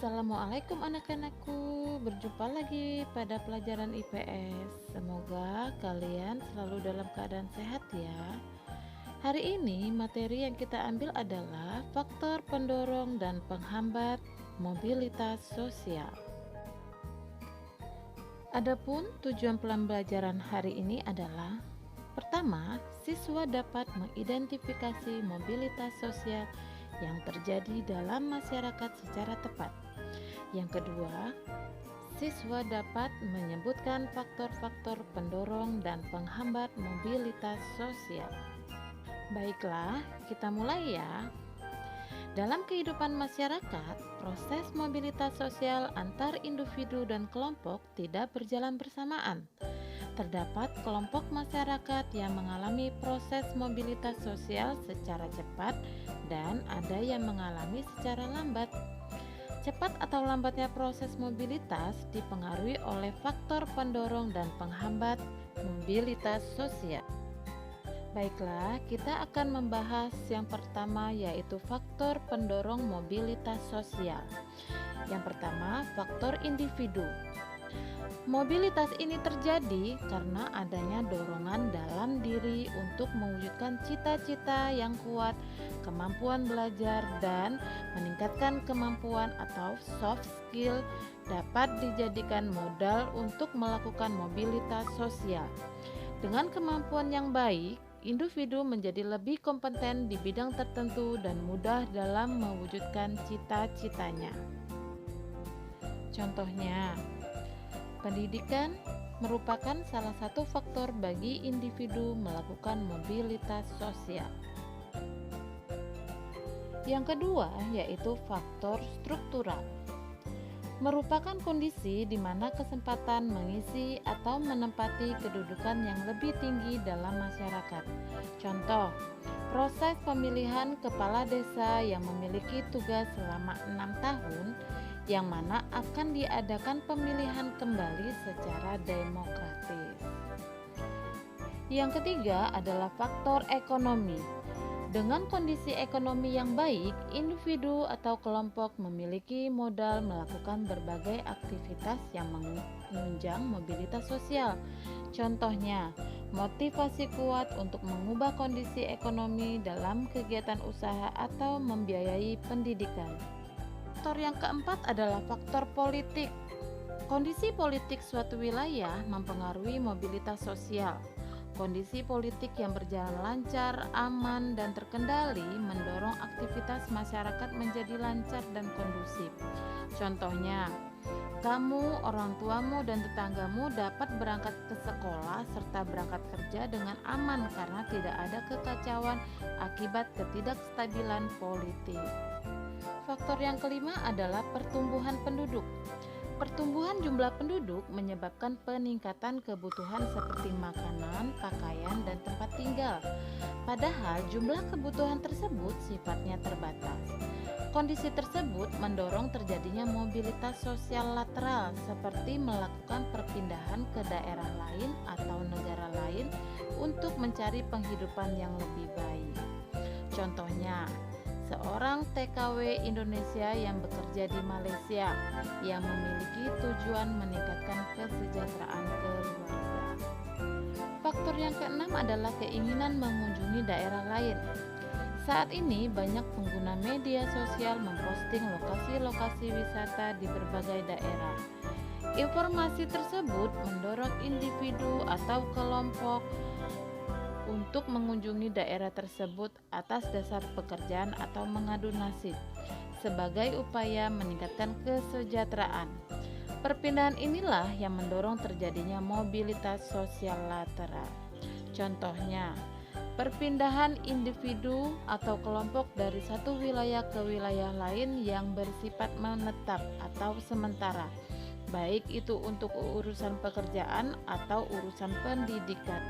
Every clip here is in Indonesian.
Assalamualaikum anak-anakku, berjumpa lagi pada pelajaran IPS. Semoga kalian selalu dalam keadaan sehat ya. Hari ini materi yang kita ambil adalah faktor pendorong dan penghambat mobilitas sosial. Adapun tujuan pembelajaran hari ini adalah: pertama, siswa dapat mengidentifikasi mobilitas sosial yang terjadi dalam masyarakat secara tepat. Yang kedua, siswa dapat menyebutkan faktor-faktor pendorong dan penghambat mobilitas sosial. Baiklah, kita mulai ya. Dalam kehidupan masyarakat, proses mobilitas sosial antar individu dan kelompok tidak berjalan bersamaan. Terdapat kelompok masyarakat yang mengalami proses mobilitas sosial secara cepat dan ada yang mengalami secara lambat. Cepat atau lambatnya proses mobilitas dipengaruhi oleh faktor pendorong dan penghambat mobilitas sosial. Baiklah, kita akan membahas yang pertama, yaitu faktor pendorong mobilitas sosial. Yang pertama, faktor individu. Mobilitas ini terjadi karena adanya dorongan dalam diri untuk mewujudkan cita-cita yang kuat, kemampuan belajar, dan meningkatkan kemampuan atau soft skill dapat dijadikan modal untuk melakukan mobilitas sosial. Dengan kemampuan yang baik, individu menjadi lebih kompeten di bidang tertentu dan mudah dalam mewujudkan cita-citanya. Contohnya, pendidikan merupakan salah satu faktor bagi individu melakukan mobilitas sosial. Yang kedua, yaitu faktor struktural. Merupakan kondisi di mana kesempatan mengisi atau menempati kedudukan yang lebih tinggi dalam masyarakat. Contoh, proses pemilihan kepala desa yang memiliki tugas selama 6 tahun, yang mana akan diadakan pemilihan kembali secara demokratis. Yang ketiga adalah faktor ekonomi. Dengan kondisi ekonomi yang baik, individu atau kelompok memiliki modal melakukan berbagai aktivitas yang menunjang mobilitas sosial. Contohnya, motivasi kuat untuk mengubah kondisi ekonomi dalam kegiatan usaha atau membiayai pendidikan. Faktor yang keempat adalah faktor politik. Kondisi politik suatu wilayah mempengaruhi mobilitas sosial. Kondisi politik yang berjalan lancar, aman, dan terkendali mendorong aktivitas masyarakat menjadi lancar dan kondusif. Contohnya, kamu, orang tuamu, dan tetanggamu dapat berangkat ke sekolah serta berangkat kerja dengan aman karena tidak ada kekacauan akibat ketidakstabilan politik. Faktor yang kelima adalah pertumbuhan penduduk. Pertumbuhan jumlah penduduk menyebabkan peningkatan kebutuhan seperti makanan, pakaian, dan tempat tinggal. Padahal jumlah kebutuhan tersebut sifatnya terbatas. Kondisi tersebut mendorong terjadinya mobilitas sosial lateral, seperti melakukan perpindahan ke daerah lain atau negara lain untuk mencari penghidupan yang lebih baik. Contohnya, seorang TKW Indonesia yang bekerja di Malaysia yang memiliki tujuan meningkatkan kesejahteraan keluarga. Faktor yang keenam adalah keinginan mengunjungi daerah lain. Saat ini banyak pengguna media sosial memposting lokasi-lokasi wisata di berbagai daerah. Informasi tersebut mendorong individu atau kelompok untuk mengunjungi daerah tersebut atas dasar pekerjaan atau mengadu nasib sebagai upaya meningkatkan kesejahteraan. Perpindahan inilah yang mendorong terjadinya mobilitas sosial lateral. Contohnya, perpindahan individu atau kelompok dari satu wilayah ke wilayah lain yang bersifat menetap atau sementara, baik itu untuk urusan pekerjaan atau urusan pendidikan.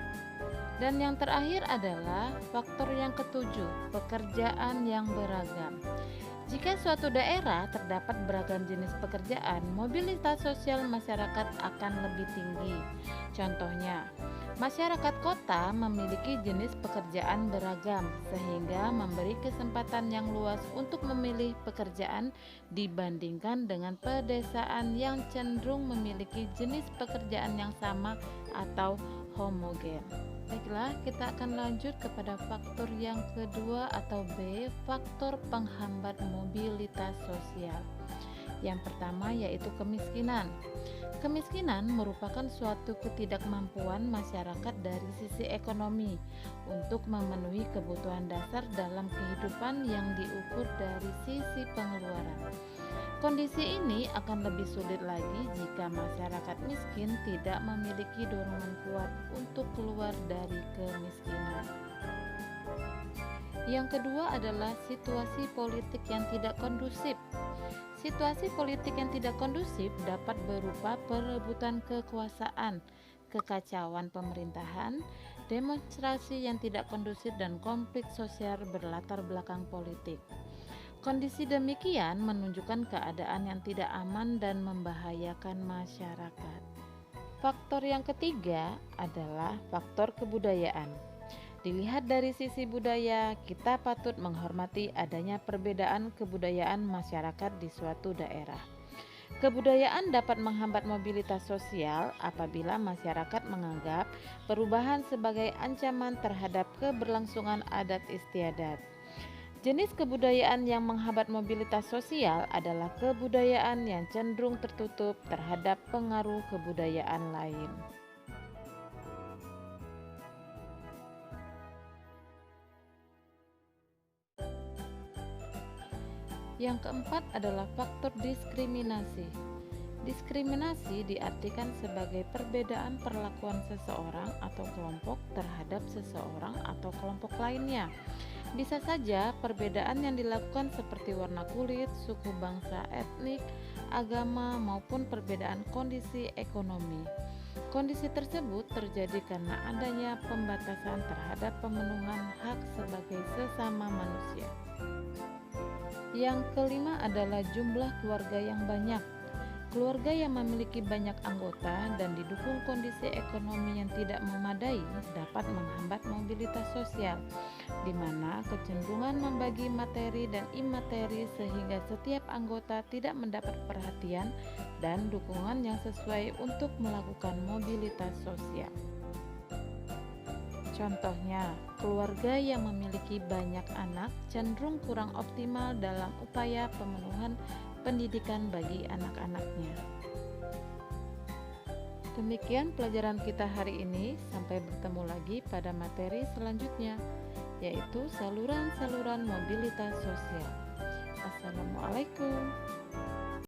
Dan yang terakhir adalah faktor yang ketujuh, pekerjaan yang beragam. Jika suatu daerah terdapat beragam jenis pekerjaan, mobilitas sosial masyarakat akan lebih tinggi. Contohnya, Masyarakat kota memiliki jenis pekerjaan beragam, sehingga memberi kesempatan yang luas untuk memilih pekerjaan dibandingkan dengan pedesaan yang cenderung memiliki jenis pekerjaan yang sama atau homogen. Baiklah, kita akan lanjut kepada faktor yang kedua atau B, faktor penghambat mobilitas sosial. Yang pertama yaitu kemiskinan. Kemiskinan merupakan suatu ketidakmampuan masyarakat dari sisi ekonomi untuk memenuhi kebutuhan dasar dalam kehidupan yang diukur dari sisi pengeluaran. Kondisi ini akan lebih sulit lagi jika masyarakat miskin tidak memiliki dorongan kuat untuk keluar dari kemiskinan. Yang kedua adalah situasi politik yang tidak kondusif. Situasi politik yang tidak kondusif dapat berupa perebutan kekuasaan, kekacauan pemerintahan, demonstrasi yang tidak kondusif, dan konflik sosial berlatar belakang politik. Kondisi demikian menunjukkan keadaan yang tidak aman dan membahayakan masyarakat. Faktor yang ketiga adalah faktor kebudayaan. Dilihat dari sisi budaya, kita patut menghormati adanya perbedaan kebudayaan masyarakat di suatu daerah. Kebudayaan dapat menghambat mobilitas sosial apabila masyarakat menganggap perubahan sebagai ancaman terhadap keberlangsungan adat istiadat. Jenis kebudayaan yang menghambat mobilitas sosial adalah kebudayaan yang cenderung tertutup terhadap pengaruh kebudayaan lain. Yang keempat adalah faktor diskriminasi. Diskriminasi diartikan sebagai perbedaan perlakuan seseorang atau kelompok terhadap seseorang atau kelompok lainnya. Bisa saja perbedaan yang dilakukan seperti warna kulit, suku bangsa, etnik, agama, maupun perbedaan kondisi ekonomi. Kondisi tersebut terjadi karena adanya pembatasan terhadap pemenuhan hak sebagai sesama manusia. Yang kelima adalah jumlah keluarga yang banyak. Keluarga yang memiliki banyak anggota dan didukung kondisi ekonomi yang tidak memadai dapat menghambat mobilitas sosial, di mana kecenderungan membagi materi dan imateri sehingga setiap anggota tidak mendapat perhatian dan dukungan yang sesuai untuk melakukan mobilitas sosial. Contohnya, keluarga yang memiliki banyak anak cenderung kurang optimal dalam upaya pemenuhan pendidikan bagi anak-anaknya. Demikian pelajaran kita hari ini, sampai bertemu lagi pada materi selanjutnya, yaitu saluran-saluran mobilitas sosial. Assalamualaikum.